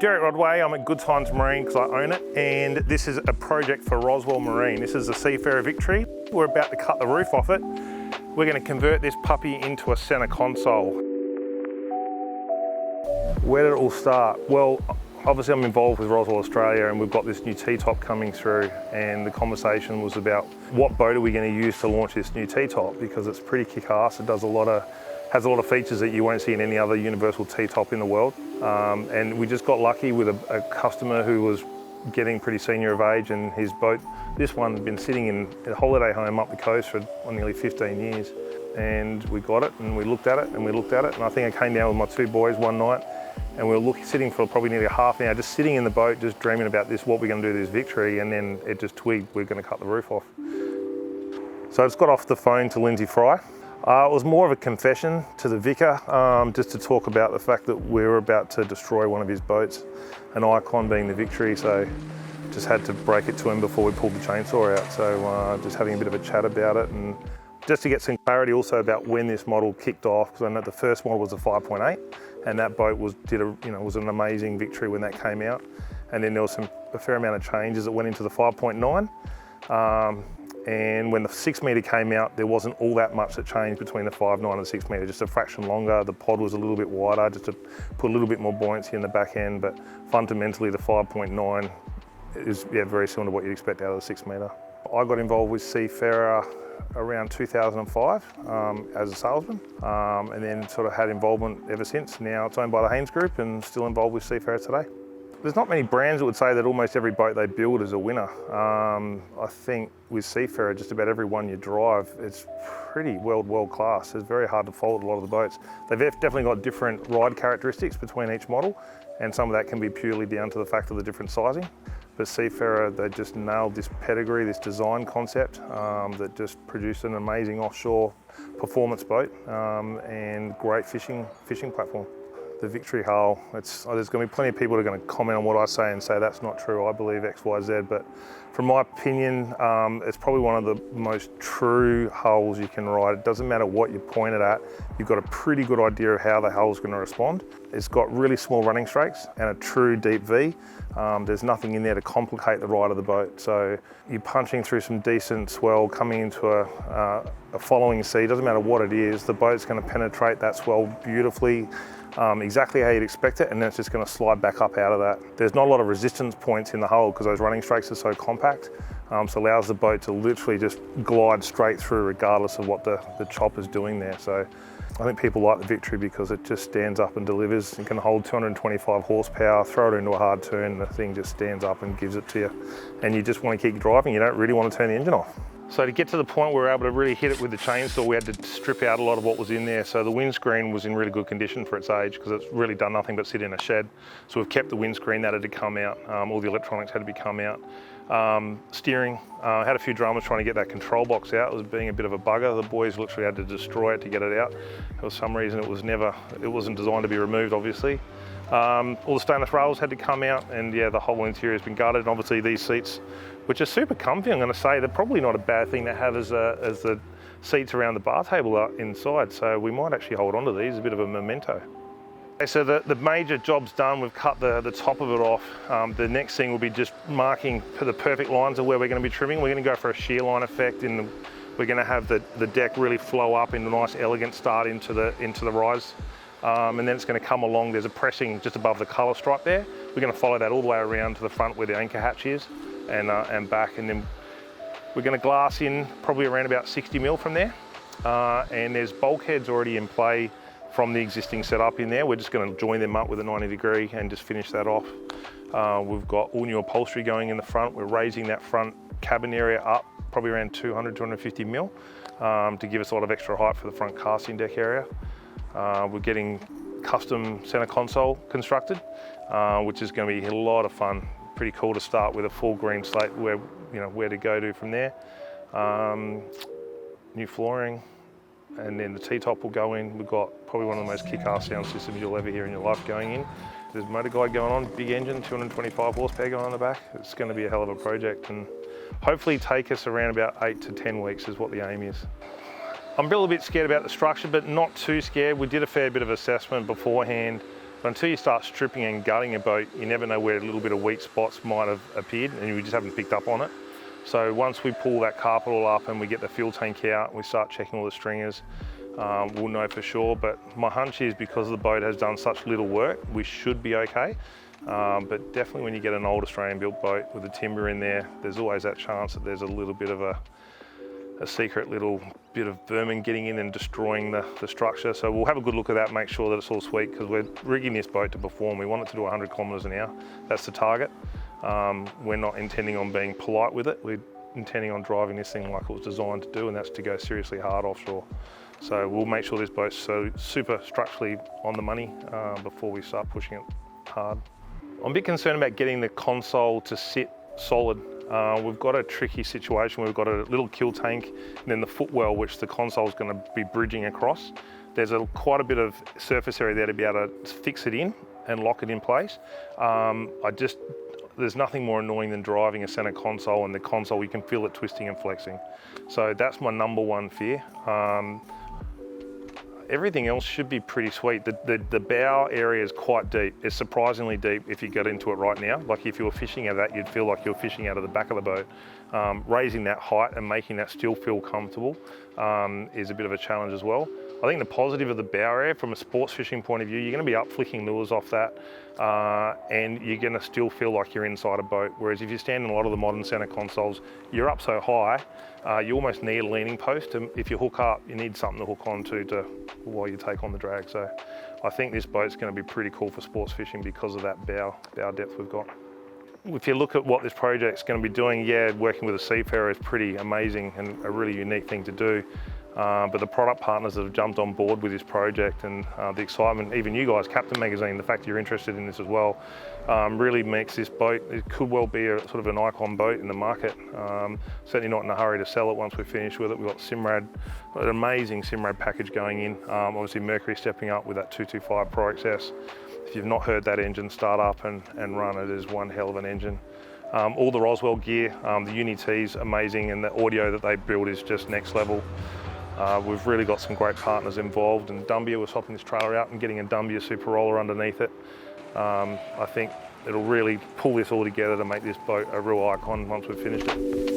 Derek Rodway, I'm at Good Times Marine because I own it, and this is a project for Rodway Marine. This is the Seafarer Victory. We're about to cut the roof off it. We're going to convert this puppy into a centre console. Where did it all start? Well, obviously I'm involved with Rodway Australia, and we've got this new T-top coming through, and the conversation was about what boat are we going to use to launch this new T-top, because it's pretty kick-ass. It has a lot of features that you won't see in any other universal T-top in the world. And we just got lucky with a customer who was getting pretty senior of age, and his boat, this one, had been sitting in a holiday home up the coast for nearly 15 years. And we got it, and we looked at it, and we looked at it, and I think I came down with my two boys one night, and we were sitting for probably nearly a half an hour, just sitting in the boat, just dreaming about this, what we're going to do with this Victory, and then it just twigged, we're going to cut the roof off. So I just got off the phone to Lindsay Fry. It was more of a confession to the vicar, just to talk about the fact that we were about to destroy one of his boats, an icon being the Victory, so just had to break it to him before we pulled the chainsaw out. So just having a bit of a chat about it, and just to get some clarity also about when this model kicked off, because I know the first model was a 5.8, and that boat was an amazing Victory when that came out. And then there was a fair amount of changes that went into the 5.9. And when the 6 metre came out, there wasn't all that much that changed between the 5.9 and the 6 metre, just a fraction longer. The pod was a little bit wider, just to put a little bit more buoyancy in the back end, but fundamentally the 5.9 is very similar to what you'd expect out of the 6 metre. I got involved with Seafarer around 2005 as a salesman, and then sort of had involvement ever since. Now it's owned by the Haynes Group and still involved with Seafarer today. There's not many brands that would say that almost every boat they build is a winner. I think with Seafarer, just about every one you drive, it's pretty world class. It's very hard to fault a lot of the boats. They've definitely got different ride characteristics between each model, and some of that can be purely down to the fact of the different sizing. But Seafarer, they just nailed this pedigree, this design concept that just produced an amazing offshore performance boat and great fishing platform. The Victory hull, there's going to be plenty of people that are going to comment on what I say and say that's not true, I believe X, Y, Z, but from my opinion, it's probably one of the most true hulls you can ride. It doesn't matter what you point it at, you've got a pretty good idea of how the hull's going to respond. It's got really small running strakes and a true deep V. There's nothing in there to complicate the ride of the boat. So you're punching through some decent swell, coming into a following sea, doesn't matter what it is, the boat's going to penetrate that swell beautifully, exactly how you'd expect it, and then it's just going to slide back up out of that. There's not a lot of resistance points in the hull because those running strakes are so compact, so it allows the boat to literally just glide straight through regardless of what the chopper's doing there. So I think people like the Victory because it just stands up and delivers. It can hold 225 horsepower, throw it into a hard turn, and the thing just stands up and gives it to you. And you just want to keep driving, you don't really want to turn the engine off. So to get to the point where we were able to really hit it with the chainsaw, we had to strip out a lot of what was in there. So the windscreen was in really good condition for its age because it's really done nothing but sit in a shed. So we've kept the windscreen, that had to come out. All the electronics had to be come out. Steering, had a few dramas trying to get that control box out. It was being a bit of a bugger. The boys literally had to destroy it to get it out. For some reason it wasn't designed to be removed, obviously. All the stainless rails had to come out, and yeah, the whole interior has been gutted. And obviously these seats, which are super comfy, I'm going to say, they're probably not a bad thing to have as the seats around the bar table are inside. So we might actually hold on to these, a bit of a memento. Okay, so the major job's done. We've cut the top of it off. The next thing will be just marking the perfect lines of where we're going to be trimming. We're going to go for a shear line effect, and we're going to have the deck really flow up in a nice elegant start into the rise. And then it's going to come along. There's a pressing just above the colour stripe there. We're going to follow that all the way around to the front where the anchor hatch is, and back, and then we're going to glass in probably around about 60 mil from there. And there's bulkheads already in play from the existing setup in there. We're just going to join them up with a 90 degree and just finish that off. We've got all new upholstery going in the front. We're raising that front cabin area up probably around 200, 250 mil to give us a lot of extra height for the front casting deck area. We're getting custom centre console constructed, which is going to be a lot of fun. Pretty cool to start with a full green slate where to go to from there. New flooring, and then the T-top will go in. We've got probably one of the most kick-ass sound systems you'll ever hear in your life going in. There's a motor guide going on, big engine, 225 horsepower going on the back. It's going to be a hell of a project, and hopefully take us around about 8 to 10 weeks is what the aim is. I'm a little bit scared about the structure, but not too scared. We did a fair bit of assessment beforehand. But until you start stripping and gutting a boat, you never know where a little bit of weak spots might have appeared and you just haven't picked up on it. So once we pull that carpet all up and we get the fuel tank out, we start checking all the stringers, we'll know for sure. But my hunch is because the boat has done such little work, we should be okay. But definitely when you get an old Australian built boat with the timber in there, there's always that chance that there's a little bit of a secret little bit of vermin getting in and destroying the structure. So we'll have a good look at that, make sure that it's all sweet, because we're rigging this boat to perform. We want it to do 100 kilometres an hour. That's the target. We're not intending on being polite with it. We're intending on driving this thing like it was designed to do, and that's to go seriously hard offshore. So we'll make sure this boat's so super structurally on the money before we start pushing it hard. I'm a bit concerned about getting the console to sit solid. We've got a tricky situation. We've got a little kill tank and then the footwell, which the console is going to be bridging across. There's quite a bit of surface area there to be able to fix it in and lock it in place. There's nothing more annoying than driving a center console and the console, you can feel it twisting and flexing. So that's my number one fear. Everything else should be pretty sweet. The bow area is quite deep. It's surprisingly deep if you get into it right now. Like if you were fishing out of that, you'd feel like you're fishing out of the back of the boat. Raising that height and making that still feel comfortable is a bit of a challenge as well. I think the positive of the bow area from a sports fishing point of view, you're going to be up flicking lures off that and you're going to still feel like you're inside a boat. Whereas if you stand in a lot of the modern center consoles, you're up so high, you almost need a leaning post. And if you hook up, you need something to hook onto while you take on the drag. So I think this boat's going to be pretty cool for sports fishing because of that bow depth we've got. If you look at what this project's going to be doing, yeah, working with a Seafarer is pretty amazing and a really unique thing to do. But the product partners that have jumped on board with this project and the excitement, even you guys, Captain Magazine, the fact that you're interested in this as well, really makes this boat, it could well be a sort of an icon boat in the market. Certainly not in a hurry to sell it once we're finished with it. We've got Simrad, an amazing Simrad package going in. Obviously Mercury stepping up with that 225 Pro XS. If you've not heard that engine start up and run, it is one hell of an engine. All the Roswell gear, the Uni-T's amazing, and the audio that they build is just next level. We've really got some great partners involved, and Dumbia, we're swapping this trailer out and getting a Dumbia super roller underneath it. I think it'll really pull this all together to make this boat a real icon once we've finished it.